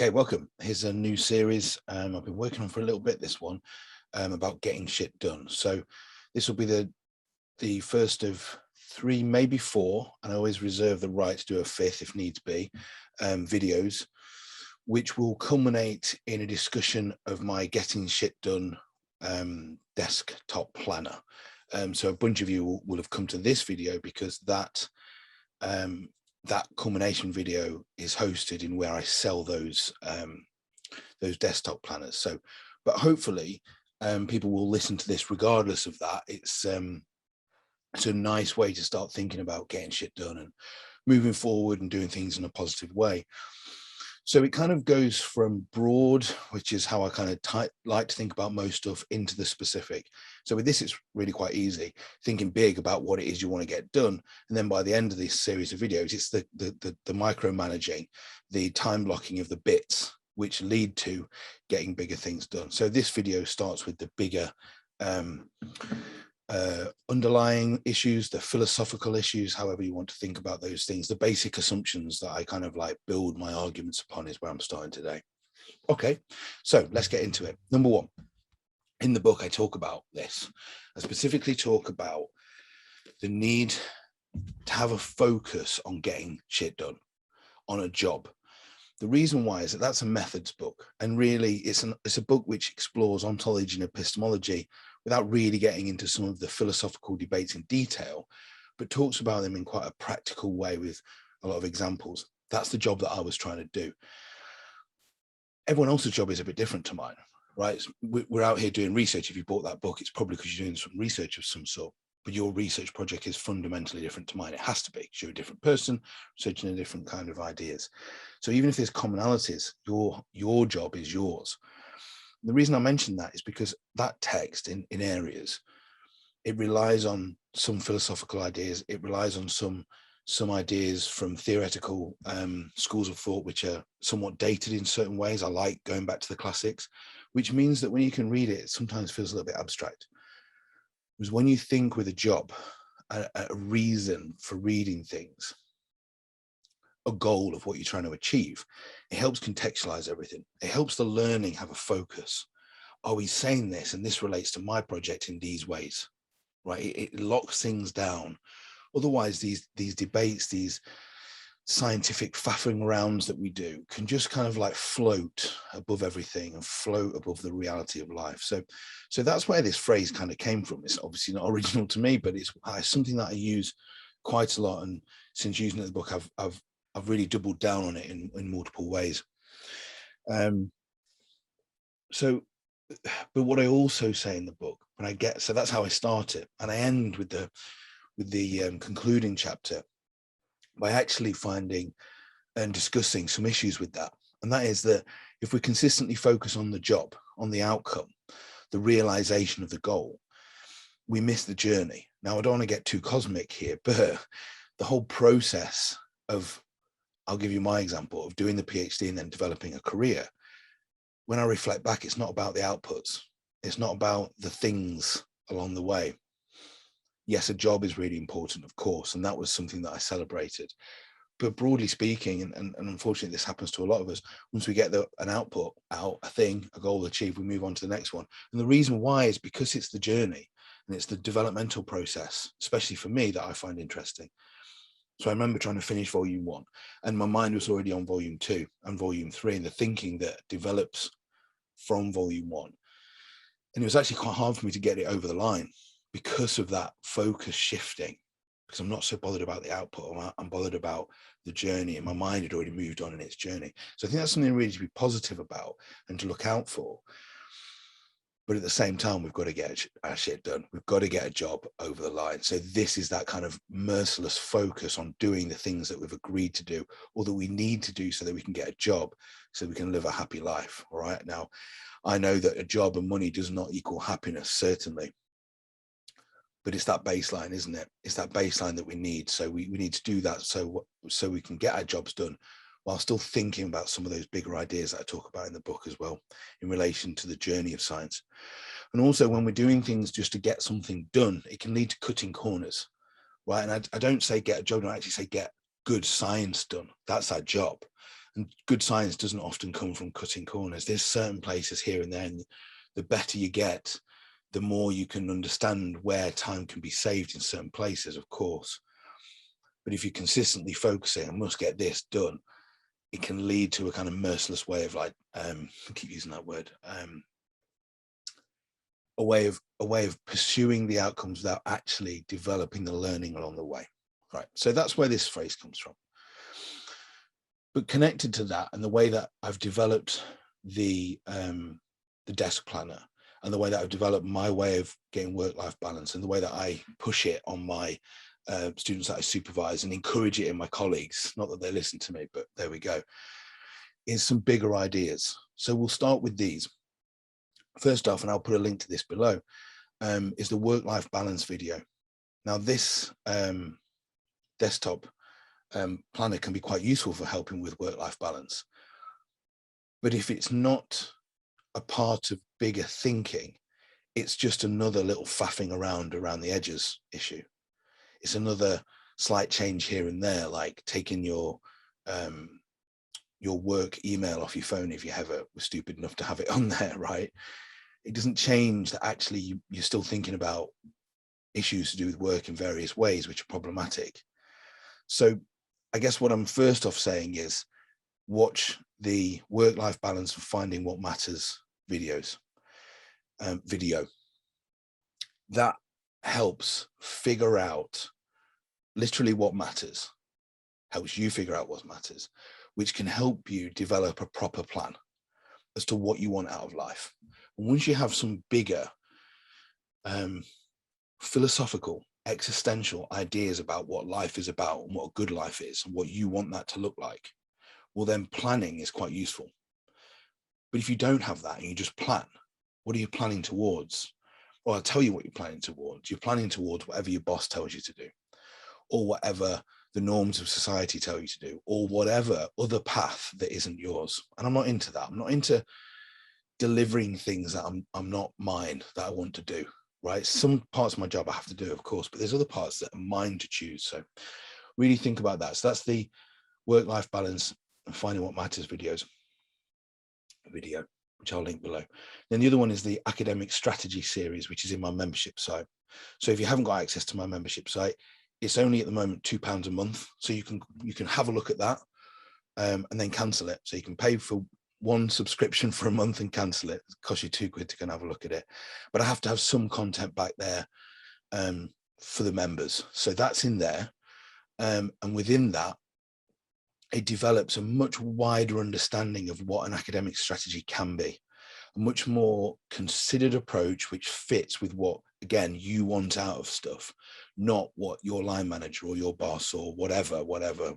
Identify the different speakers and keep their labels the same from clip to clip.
Speaker 1: Okay, welcome. Here's a new series I've been working on for a little bit, this one, about getting shit done. So this will be the first of three, maybe four, and I always reserve the right to do a fifth if needs be, videos, which will culminate in a discussion of my getting shit done desktop planner. So a bunch of you will have come to this video because um, that culmination video is hosted in where I sell those desktop planners. So, but hopefully people will listen to this regardless of that. It's a nice way to start thinking about getting shit done and moving forward and doing things in a positive way. So it kind of goes from broad, which is how I kind of like to think about most stuff, into the specific. So with this, it's really quite easy, thinking big about what it is you want to get done. And then by the end of this series of videos, it's the micromanaging, the time blocking of the bits, which lead to getting bigger things done. So this video starts with the bigger underlying issues, the philosophical issues, however you want to think about those things, the basic assumptions that I kind of like build my arguments upon is where I'm starting today. Okay, so let's get into it. Number one, in the book, I talk about this. I specifically talk about the need to have a focus on getting shit done on a job. The reason why is that that's a methods book, and really it's a book which explores ontology and epistemology without really getting into some of the philosophical debates in detail, but talks about them in quite a practical way with a lot of examples. That's the job that I was trying to do. Everyone else's job is a bit different to mine, right? We're out here doing research. If you bought that book, it's probably because you're doing some research of some sort, but your research project is fundamentally different to mine. It has to be, because you're a different person, researching a different kind of ideas. So even if there's commonalities, your job is yours. The reason I mention that is because that text in areas, it relies on some philosophical ideas. It relies on some ideas from theoretical schools of thought, which are somewhat dated in certain ways. I like going back to the classics, which means that when you can read it, it sometimes feels a little bit abstract. Because when you think with a job, a reason for reading things, a goal of what you're trying to achieve, it helps contextualize everything. It helps the learning have a focus. Are we saying this? And this relates to my project in these ways, right? It locks things down. Otherwise, these debates, these scientific faffing arounds that we do can just kind of like float above everything and float above the reality of life. So that's where this phrase kind of came from. It's obviously not original to me, but it's something that I use quite a lot. And since using it in the book, I've really doubled down on it in multiple ways. But what I also say in the book, so that's how I start it, and I end with the concluding chapter by actually finding and discussing some issues with that. And that is that if we consistently focus on the job, on the outcome, the realization of the goal, we miss the journey. Now, I don't want to get too cosmic here, but the whole process of, I'll give you my example of doing the PhD and then developing a career. When I reflect back, it's not about the outputs. It's not about the things along the way. Yes, a job is really important, of course, and that was something that I celebrated. But broadly speaking, and unfortunately this happens to a lot of us, once we get an output out, a thing, a goal achieved, we move on to the next one. And the reason why is because it's the journey and it's the developmental process, especially for me, that I find interesting. So I remember trying to finish volume 1, and my mind was already on volume 2 and volume 3, and the thinking that develops from volume 1. And it was actually quite hard for me to get it over the line because of that focus shifting, because I'm not so bothered about the output. I'm bothered about the journey, and my mind had already moved on in its journey. So I think that's something really to be positive about and to look out for. But at the same time, we've got to get our shit done. We've got to get a job over the line. So this is that kind of merciless focus on doing the things that we've agreed to do, or that we need to do so that we can get a job, so we can live a happy life. All right. Now, I know that a job and money does not equal happiness, certainly. But it's that baseline, isn't it? It's that baseline that we need. So we need to do that so we can get our jobs done, while still thinking about some of those bigger ideas that I talk about in the book as well, in relation to the journey of science. And also, when we're doing things just to get something done, it can lead to cutting corners, right? And I don't say get a job, I actually say get good science done. That's our job. And good science doesn't often come from cutting corners. There's certain places here and there, and the better you get, the more you can understand where time can be saved in certain places, of course. But if you're consistently focusing, I must get this done, it can lead to a kind of merciless way of like, I keep using that word, a way of pursuing the outcomes without actually developing the learning along the way. Right. So that's where this phrase comes from. But connected to that, and the way that I've developed the desk planner, and the way that I've developed my way of getting work-life balance, and the way that I push it on my students that I supervise and encourage it in my colleagues, not that they listen to me, but there we go, is some bigger ideas. So we'll start with these. First off, and I'll put a link to this below, is the work-life balance video. Now this desktop planner can be quite useful for helping with work-life balance. But if it's not a part of bigger thinking, it's just another little faffing around the edges issue. It's another slight change here and there, like taking your work email off your phone if you ever were stupid enough to have it on there, right? It doesn't change that actually you're still thinking about issues to do with work in various ways, which are problematic. So I guess what I'm first off saying is watch the work-life balance and finding what matters videos, video. That helps figure out literally what matters, helps you figure out what matters, which can help you develop a proper plan as to what you want out of life. And once you have some bigger philosophical, existential ideas about what life is about and what a good life is and what you want that to look like, well, then planning is quite useful. But if you don't have that and you just plan, what are you planning towards? Well, I'll tell you what you're planning towards. You're planning towards whatever your boss tells you to do, or whatever the norms of society tell you to do, or whatever other path that isn't yours. And I'm not into that. I'm not into delivering things that I'm not mine, that I want to do, right? Some parts of my job I have to do, of course, but there's other parts that are mine to choose. So really think about that. So that's the work-life balance and finding what matters video, which I'll link below. Then the other one is the academic strategy series, which is in my membership site. So if you haven't got access to my membership site, it's only at the moment £2 a month. So you can have a look at that and then cancel it. So you can pay for one subscription for a month and cancel it. It costs you £2 to go and have a look at it. But I have to have some content back there for the members. So that's in there. And within that, it develops a much wider understanding of what an academic strategy can be, a much more considered approach which fits with what, again, you want out of stuff, not what your line manager or your boss or whatever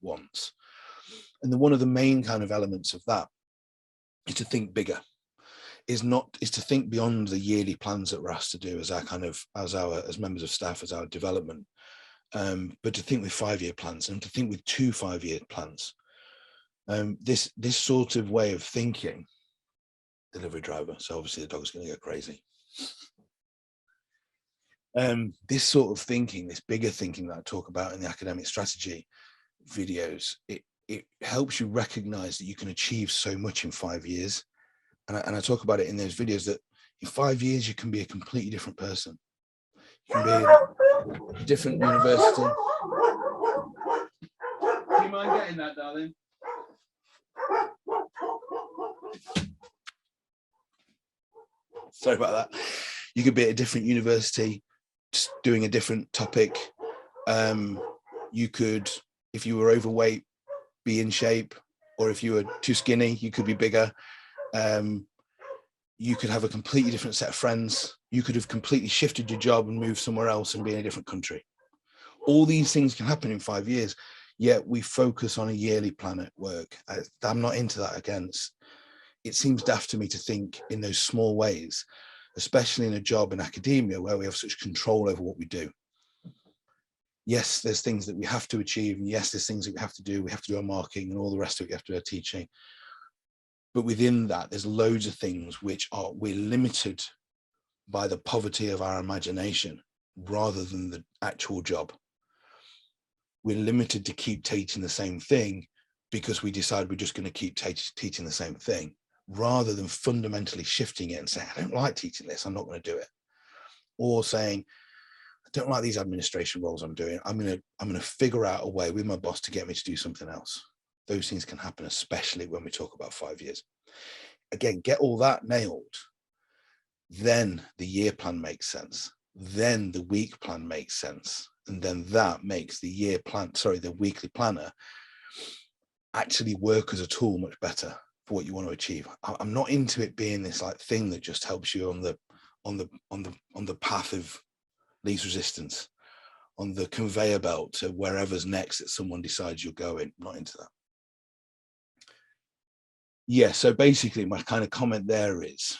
Speaker 1: wants. And one of the main kind of elements of that is to think bigger, is to think beyond the yearly plans that we're asked to do as members of staff, as our development, but to think with 5-year plans and to think with 2 5-year plans. This sort of way of thinking, delivery driver, so obviously the dog's going to go crazy. This sort of thinking, this bigger thinking that I talk about in the academic strategy videos, it helps you recognize that you can achieve so much in 5 years. And I talk about it in those videos that in 5 years, you can be a completely different person. You can be in a different university. Do you mind getting that, darling? Sorry about that. You could be at a different university, just doing a different topic. You could, if you were overweight, be in shape, or if you were too skinny, you could be bigger. You could have a completely different set of friends. You could have completely shifted your job and moved somewhere else and be in a different country. All these things can happen in 5 years, yet we focus on a yearly plan at work. I'm not into that. Again, it seems daft to me to think in those small ways, especially in a job in academia where we have such control over what we do. Yes, there's things that we have to achieve, and yes, there's things that we have to do. We have to do our marking and all the rest of it. We have to do our teaching. But within that, there's loads of things which we're limited by the poverty of our imagination rather than the actual job. We're limited to keep teaching the same thing because we decide we're just going to keep teaching the same thing, rather than fundamentally shifting it and saying, I don't like teaching this, I'm not going to do it. Or saying, I don't like these administration roles I'm doing, I'm going to figure out a way with my boss to get me to do something else. Those things can happen, especially when we talk about 5 years. Again, get all that nailed. Then the year plan makes sense. Then the week plan makes sense. And then that makes the the weekly planner actually work as a tool much better for what you want to achieve. I'm not into it being this like thing that just helps you on the path of least resistance, on the conveyor belt to wherever's next that someone decides you're going. I'm not into that. Yeah, so basically my kind of comment there is,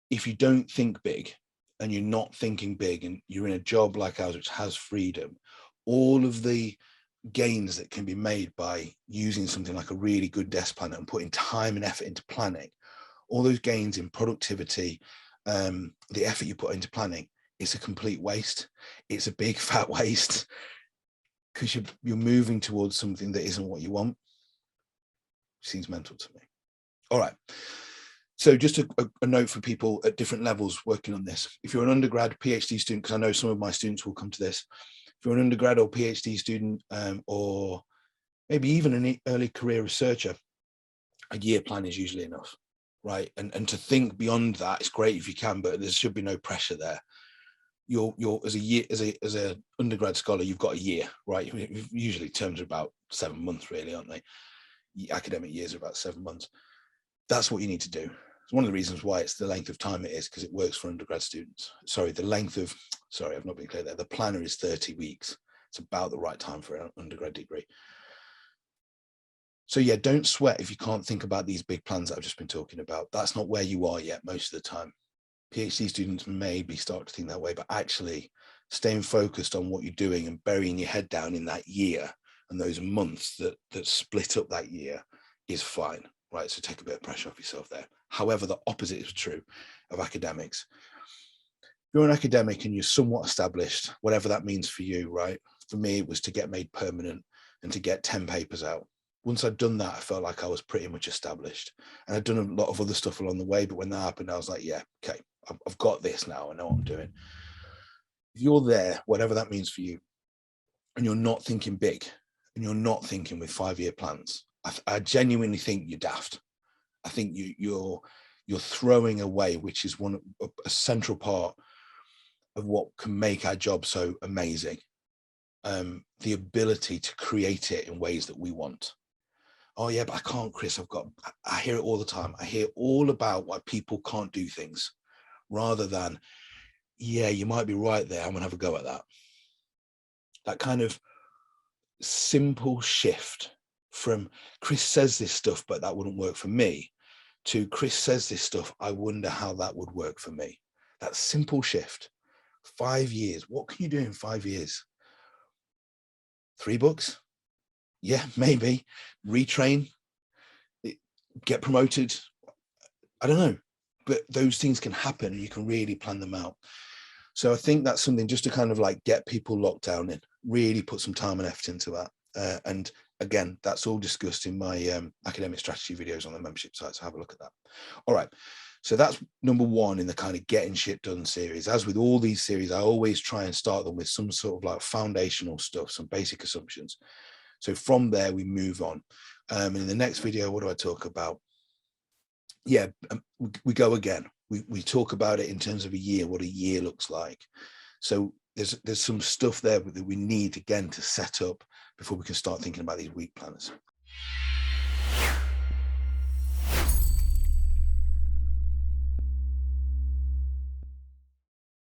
Speaker 1: if you don't think big and you're not thinking big and you're in a job like ours, which has freedom, all of the gains that can be made by using something like a really good desk planner and putting time and effort into planning, all those gains in productivity, the effort you put into planning, it's a complete waste. It's a big fat waste, because you're moving towards something that isn't what you want. Seems mental to me. All right. So just a note for people at different levels working on this. If you're an undergrad, PhD student, because I know some of my students will come to this. If you're an undergrad or PhD student, or maybe even an early career researcher, a year plan is usually enough, right? And to think beyond that, it's great if you can, but there should be no pressure there. You're as a undergrad scholar, you've got a year, right? Usually terms are about 7 months, really, aren't they? Academic years are about 7 months. That's what you need to do. It's one of the reasons why it's the length of time it is, because it works for undergrad students. Sorry, I've not been clear there. The planner is 30 weeks. It's about the right time for an undergrad degree. So yeah, don't sweat if you can't think about these big plans that I've just been talking about. That's not where you are yet most of the time. PhD students maybe start to think that way, but actually staying focused on what you're doing and burying your head down in that year and those months that split up that year is fine, right? So take a bit of pressure off yourself there. However, the opposite is true of academics. If you're an academic and you're somewhat established, whatever that means for you, right? For me, it was to get made permanent and to get 10 papers out. Once I'd done that, I felt like I was pretty much established. And I'd done a lot of other stuff along the way, but when that happened, I was like, yeah, okay, I've got this now. I know what I'm doing. If you're there, whatever that means for you, and you're not thinking big, and you're not thinking with 5-year plans, I genuinely think you're daft. I think you're throwing away, which is a central part of what can make our job so amazing. The ability to create it in ways that we want. Oh yeah, but I can't, Chris. I hear it all the time. I hear all about why people can't do things, rather than, yeah, you might be right there, I'm gonna have a go at that. That kind of simple shift from Chris says this stuff, but that wouldn't work for me, to Chris says this stuff, I wonder how that would work for me. That simple shift. 5 years. What can you do in 5 years? 3 books? Yeah, maybe. Retrain, get promoted. I don't know. But those things can happen and you can really plan them out. So I think that's something just to kind of like get people locked down in, really put some time and effort into that. And again, that's all discussed in my academic strategy videos on the membership site. So have a look at that. All right. So that's number 1 in the kind of getting shit done series. As with all these series, I always try and start them with some sort of like foundational stuff, some basic assumptions. So from there, we move on. And in the next video, what do I talk about? Yeah, we go again. We talk about it in terms of a year, what a year looks like. So there's some stuff there that we need, again, to set up before we can start thinking about these week planners.